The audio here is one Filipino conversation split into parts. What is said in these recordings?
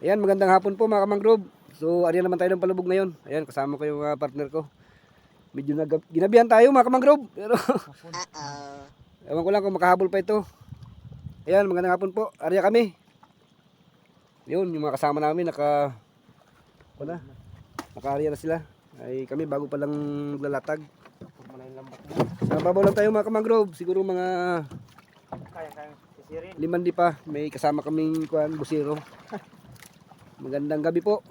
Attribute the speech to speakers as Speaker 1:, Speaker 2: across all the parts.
Speaker 1: Ayan, magandang hapon po mga kamangrove. So, ariyan naman tayo ng palubog ngayon. Ayan, kasama ko yung partner ko. Medyo ginabihan tayo mga kamangrove. Pero, ewan ko lang kung makahabol pa ito. Ayan, magandang hapon po. Ariya kami. Yun, yung mga kasama namin, naka-ariya na sila. Ay kami, bago pa lang lalatag. Sa babaw lang tayo mga kamangrove. Siguro mga 5 di pa. May kasama kaming busiro. Magandang gabi po.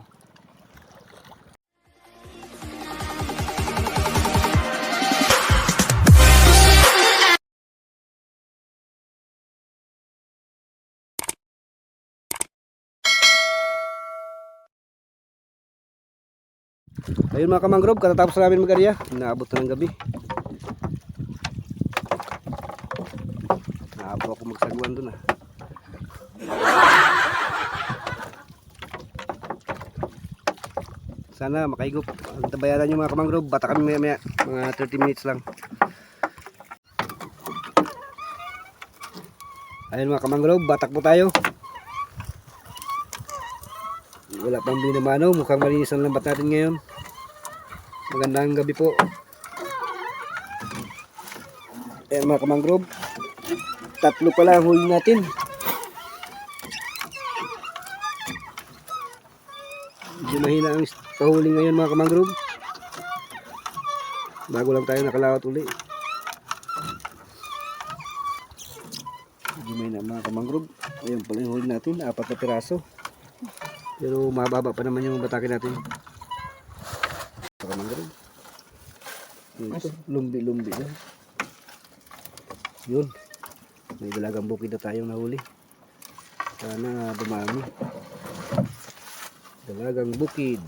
Speaker 1: Ayun mga kamangrove, katatapos namin mag-area. Naabot na ng gabi. Naabot ako magsaguan dun . Sana makaigop. Ang tabayaran nyo mga kamangrove. Bata kami maya, mga 30 minutes lang. Ayun mga kamangrove, batak po tayo. Wala pang binamano. Mukhang malinis ang lambat natin ngayon. Magandang gabi po. Ayan mga kamangrove, 3 pala ang huli natin. Medyo mahina ang pahuli ngayon mga kamangrove. Bago lang tayo nakalawat uli. Medyo mahina mga kamangrove. Ayan pala yung huli natin, 4 na piraso. Pero mababa pa naman yung batake natin. Kamangrove. Ito, lumbi-lumbi na. Yun. May dalagang bukid na tayong nahuli. Sana dumami. Dalagang bukid.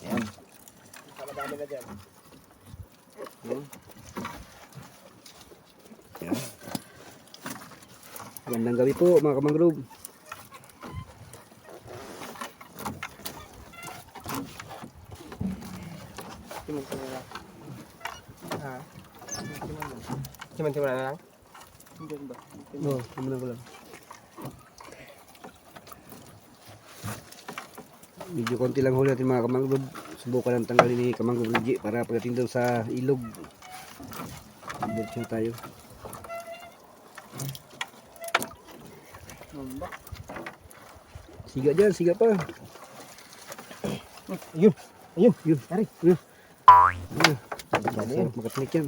Speaker 1: Ayan. Madami na dyan. Ayan. Magandang gabi po mga kamangrove.
Speaker 2: Siman-siman na lang?
Speaker 1: Hindi ba? Oo, siman ko lang. Medyo konti lang huli natin mga kamangrove. Subukan lang tanggalin ni kamangrove Luigi para pagdating doon sa ilog. Diretso na tayo. Siga dyan, siga pa.
Speaker 2: Ayun! Ayun!
Speaker 1: Yun,
Speaker 2: Tari!
Speaker 1: yun.
Speaker 2: Ayun!
Speaker 1: Makatinik yan.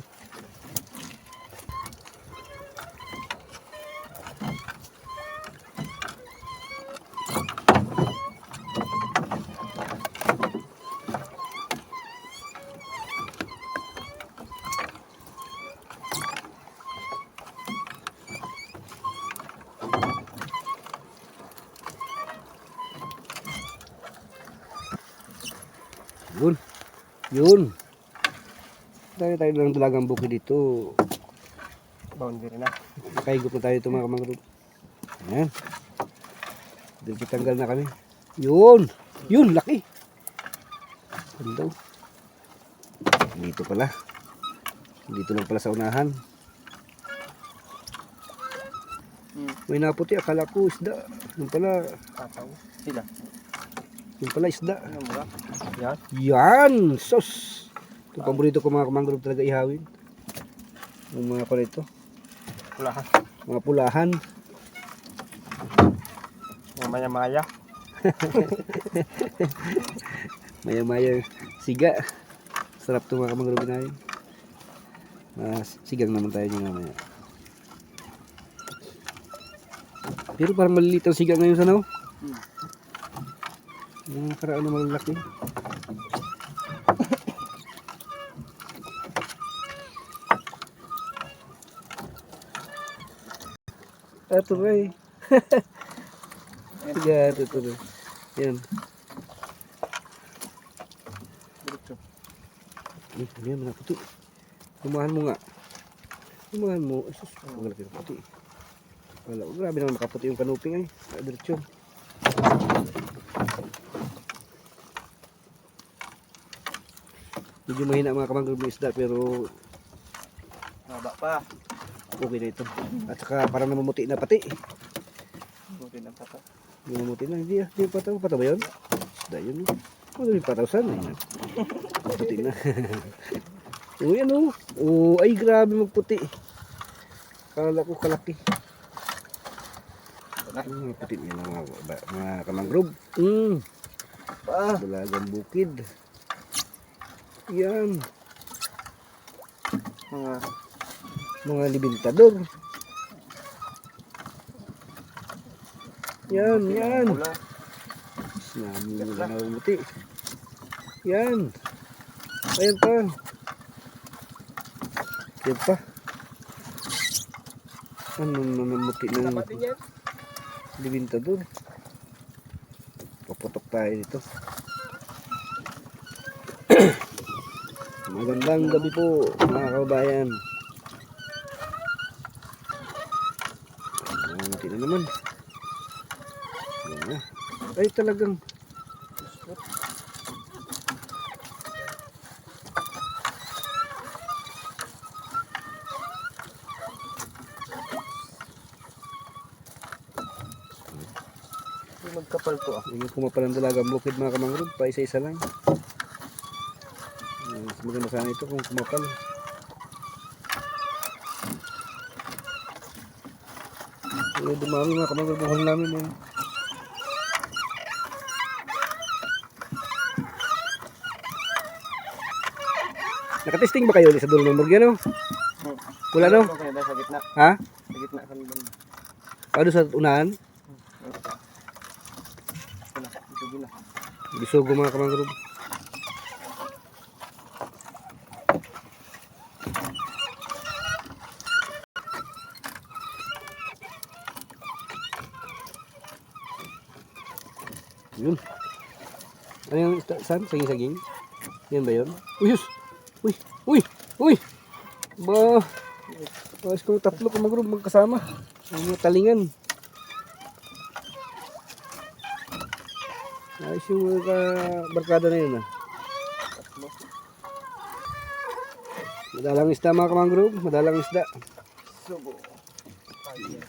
Speaker 1: Yun. Yun. Tayo lang dalagang bukid dito.
Speaker 2: Boundary na.
Speaker 1: Nakaigop na tayo ito mga kamangrove. Ayan. Dito tanggal na kami. Yun. Yun, laki. Ganda. Dito pala. Dito lang pala sa unahan. May naputi. Akala ko isda. Yung pala.
Speaker 2: Tataw. Sila.
Speaker 1: Yung pala isda.
Speaker 2: Ano mo ba? Yan.
Speaker 1: Yan. Sos. Ito paborito ko mga kamangrove talaga ihawin. Yung mga pala ito.
Speaker 2: Pulahan.
Speaker 1: Mga pulahan.
Speaker 2: Mga maya-maya.
Speaker 1: Maya-maya siga. Sarap ito mga kamangrove namin. Sigang naman tayo nyo mamaya. Pero parang maliliit ang siga ngayon sa now. Yung nakaraan na malalaki. Ito rin. Siga, ito rin. Yan. Yan, mga puti. Lumahan mo nga. Lumahan mo. Asus, malaki na puti. Wala, grabe naman makaputi yung kanuping ay. Diretso. Medyo mahina mga kamangrove ng isda pero
Speaker 2: Maba pa.
Speaker 1: okay na ito. At saka parang namumuti na pati.
Speaker 2: Buti ng pata.
Speaker 1: Bumuti na. Hindi ah. Hindi pataw. Pataw ba yun? Isda yun. Ano yung pataw saan? Ayun. Puti na. Uy, ano? Oh, ay, grabe magputi. Kala ko kalaki. Mga puti niya mga kamangrove. Dalagang bukid. Yan. Mga libintador. Yan, yan. Sinami mo na naumuti. Yan. Ayan pa. Yan pa. Ano namuti na libintador. Paputok tayo dito. Magandang gabi po mga kababayan. Namuti na naman. Yan na. Ay talagang
Speaker 2: Magkapal to ah.
Speaker 1: yung kumapal ang dalagang bukid mga kamangrove. Pa isa-isa lang. Mas maganda sana ito kung kumapal. Dumami mga kamangrove buhol namin eh. Nakatesting ba kayo ulit sa dulo ng murgi ano? Wala no?
Speaker 2: Sa gitna.
Speaker 1: Ha?
Speaker 2: Sa gitna kan bang.
Speaker 1: Ano sa unahan? Bisugo mga kamangrove. Yun. Ano yung saan? Saging-saging? Yan ba yun? Uy! Uy! Uy! Uy! Ba! Ayos ko tatlo kamangrove magkasama. Ang mga talingan. Ayos yung barkada na yun ah. Madalang isda mga kamangrove. Madalang isda.
Speaker 2: Subo.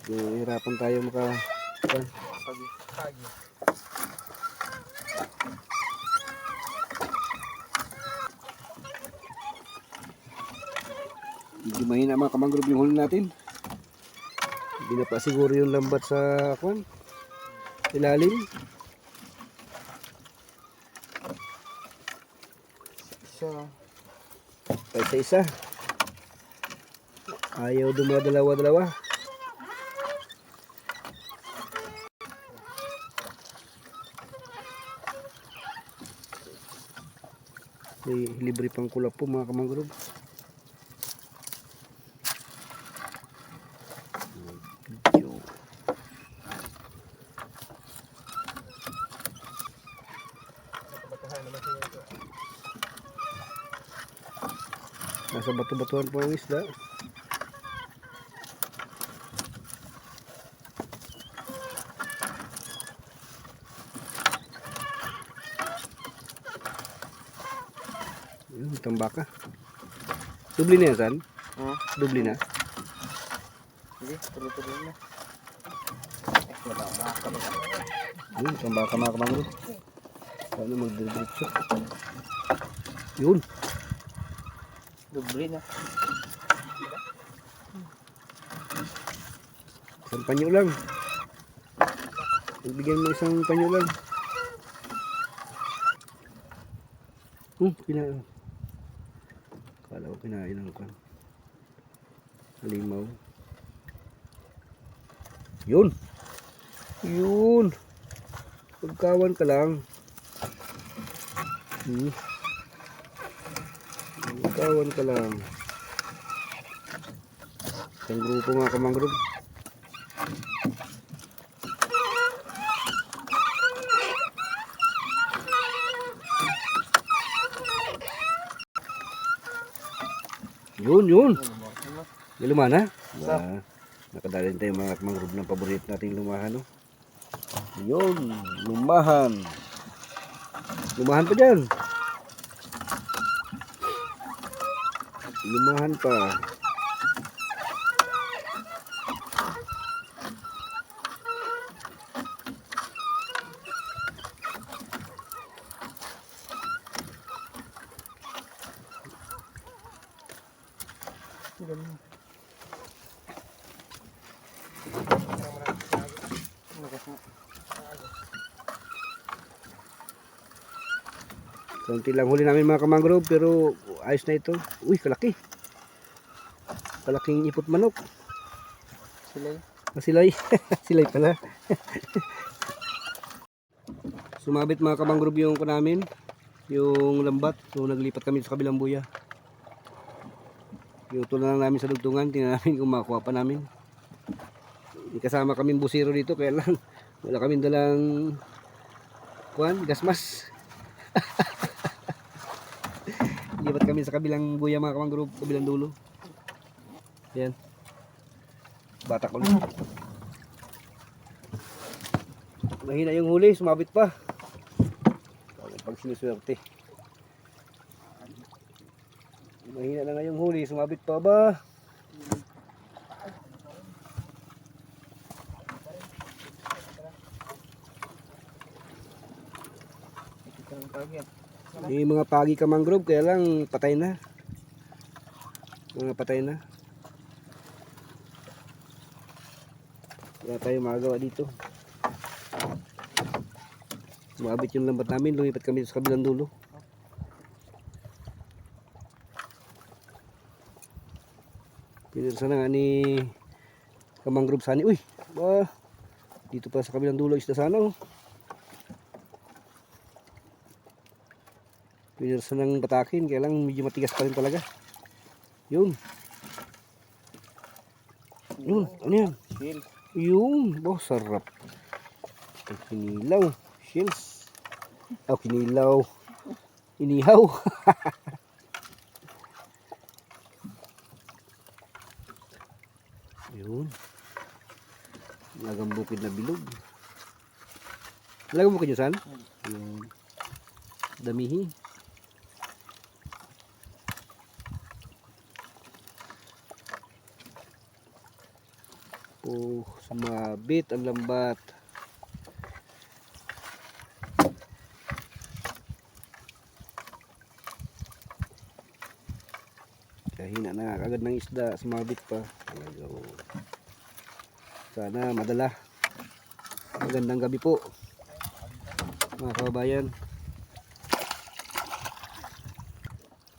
Speaker 1: Hirapan tayo maka... Medyo mahina mga kamangrove yung huli natin. Hindi na pa siguro yung lambat sa ilalim. Isa. Ayaw dumadalawa-dalawa. May libre pang kulap po mga kamangrove. Nasa bato-batuhan po ang isda. Yun, tambaka. Dubli na yan, San? Dubli na.
Speaker 2: Sige, tuloy-tuloy na.
Speaker 1: Yun, tambaka mga kamangrove. Sana magdiretso. Yun.
Speaker 2: Dubli na.
Speaker 1: Isang panyo lang. Bigyan mo isang panyo lang. Kinain. Kala ko kinain ng halimaw. Yun. Yun. Pagkawan ka lang. Pagkawan ka lang. Isang grupo mga kamangrove. Yun. May lumahan ha? Nakadalhin tayo mga kamangrove ng paborito nating lumahan. No? Yun. Lumahan. Lumahan pa dyan. Lumahan pa. Konti lang huli namin mga kamangrove pero ayos na ito. Uy, kalaki. Kalaking ipot manok.
Speaker 2: Silay.
Speaker 1: Silay. Silay pala. Sumabit mga kamangrove yung namin. Yung lambat. So naglipat kami sa kabilang buya. Yung ito na lang namin sa dugtungan. Tingnan namin kung makuha pa namin. Kasama kaming busiro dito. Kaya lang wala kaming dalang gasmas. Lipat kami sa kabilang buya mga kamangrove. Kabilang dulo. Yan. Batak ulit. Mahina yung huli, sumabit pa. Pag sinuswerte. Mahina na nga yung huli, sumabit pa ba? May mga pagi ka mangrove, kaya lang patay na. Mga patay na. Wala tayong magagawa dito. Sumabit yung lambat namin, lumipat kami sa kabilang dulo. Pinirsa na nga ni kamangrove sani. Uy, dito pa sa kabilang dulo isda sana oh. Pinirsa ng batakin, kaya lang medyo matigas pa rin talaga. Yun. Yun, ano yan? Yun, sarap. Kinilaw, shells. Kinilaw. Inihaw. Yun. Lagang bukid na bilog. Lagang bukid yun, San? Yun. Damihi. Sumabit ang lambat. Kahina na agad ng isda, sumabit pa. Sana madala. Magandang gabi po mga kababayan.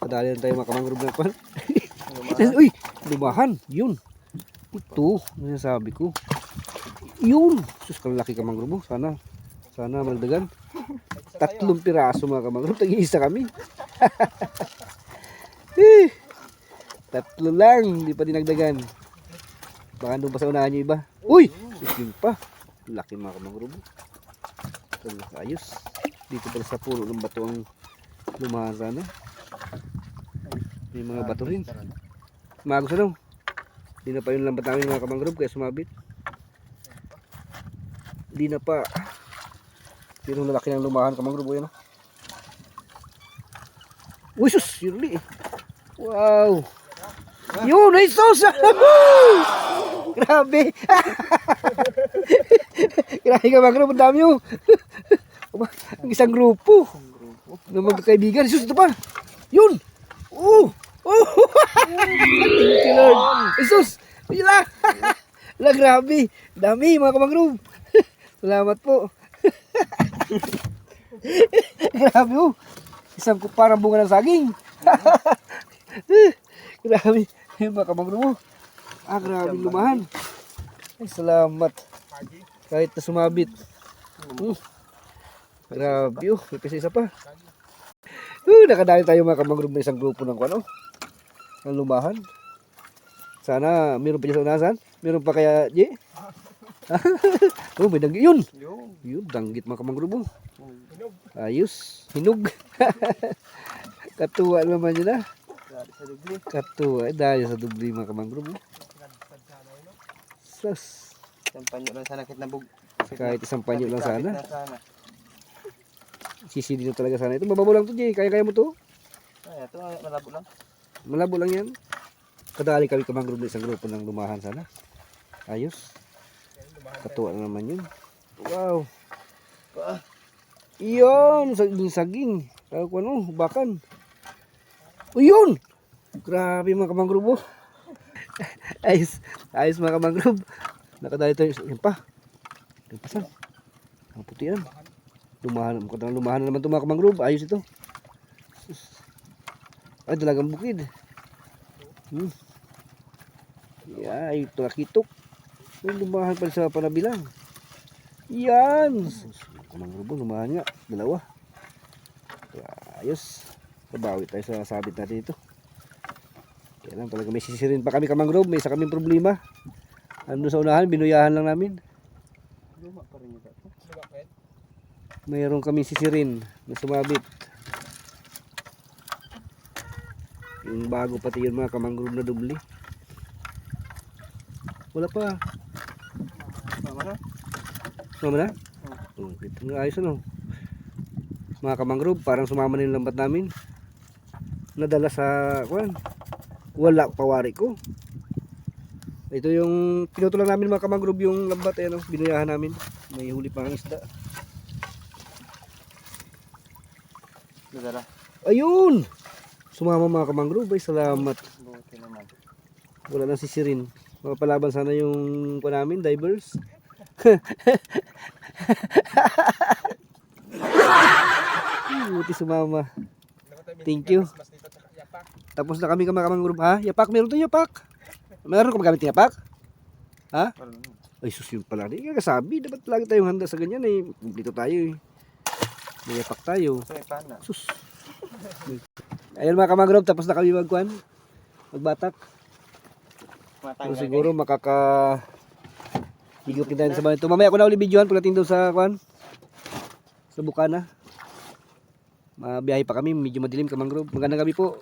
Speaker 1: Padali tayo mga kamangrove na kwan. Uy, lumahan. Yun. Ito, nasasabi ko. Yun. Sus, kalaki kamangrove. Sana maldagan. 3 piraso mga kamangrove. Tag-iisa kami. 3 lang. Hindi pa dinagdagan. Baka doon pa sa unahan nyo iba. Uy! Yun pa. Laki mga kamangrove. Ayos. Dito pala sa puno ng bato ang lumahan sana. May mga bato rin. Magos na daw. Hindi na pa yung lambat namin mga kamangrove kaya sumabit. Hindi na pa. Pero lalaki ng lumahan kamangrove yan. Uy sus! Yun wow! Yun! Ay sus! Grabe! Grabe kamangrove. Ang dami yun. Ang isang grupo. Na magkakaibigan. Sus ito pa! Yun! Oh! Thank you Lord. Jesus, wala. Wala, grabe. Dami mga kamangrove. Salamat po. Grabe oh. Isang parang bunga ng saging. Grabe. Mga kamangrove. Grabe lumahan. Ay, salamat. Kahit na sumabit. Grabe oh. May isa pa. Nakadali tayo mga kamangrove na isang grupo ng ano. Ang lumahan. Sana meron pa dyan sa unasan. Meron pa kaya J? May danggit yun. Yun, danggit mga kamangrove. Ayos. Hinog. Katuwa naman yun ah. Katuwa. Dahil sa dubli mga kamangrove. Sas.
Speaker 2: Isang panyo lang sana kahit nabug.
Speaker 1: Kahit isang panyo lang sana. Sisi dito talaga sana. Ito mababaw lang to J. Kaya mo to.
Speaker 2: Ito malabo lang.
Speaker 1: Malabo lang yan. Kadali kami kamangrove na isang grupo ng lumahan sana. Ayos. Katuwa na naman yun. Wow. Iyon. Saging. Ano, bakan. O yun. Grabe mga kamangrove. Ayos. Ayos mga kamangrove. Nakadali tayo. Yan pa. Yan pa saan? Ang puti yan. Lumahan na naman ito mga kamangrove. Ayos ito. Ay, dalagang bukid. Ay, ito nakitok. Ay, lumahan pa sa panabilang. Yan. Kamangrove, lumahan nga. Dalawa. Ayos. Kabawi tayo sa sabit natin ito. Kaya lang talaga may sisirin pa kami kamangrove. May isa kaming problema. Ano sa unahan, binuyahan lang namin.
Speaker 2: Luma pa rin yung gato. Luma pa yan?
Speaker 1: Mayroon kaming sisirin na sumabit. Yung bago pati yun mga kamangrove na dubli. Wala pa.
Speaker 2: Tama na?
Speaker 1: Sumama na? Ito nga ayos ano. Mga kamangrove, parang sumama na yung lambat namin. Nadala sa kuwan. Wala pawari ko. Ito yung pinutulan namin mga kamangrove yung lambat. Ayan, binuyahan namin. May huli pang isda.
Speaker 2: Nadala.
Speaker 1: Ayun! Sumama mga kamangrove. Ay, salamat.
Speaker 2: Buti naman.
Speaker 1: Wala nang sisirin. Mapalaban sana yung pa namin, divers. Buti sumama. Thank you. Tapos na kami mga kamangrove. Ha? Yapak, meron to yapak. Meron ka magamit ng yapak? Ha?
Speaker 2: Wala na.
Speaker 1: Ay sus yun pala. Hindi ka kasabi. Dapat lagi tayong handa sa ganyan eh. Dito tayo eh. May yapak tayo.
Speaker 2: Ito may pana.
Speaker 1: Sus. Ayun mga kamangrove. Tapos na kami magkuhan. Magbatak. So, siguro makaka higop din tayo sa bahay ito. Mamaya ako na ulit videohan pagdating doon sa kuhan. Sa Bukana. Mabiyahe pa kami. Medyo madilim kamangrove. Magandang gabi po.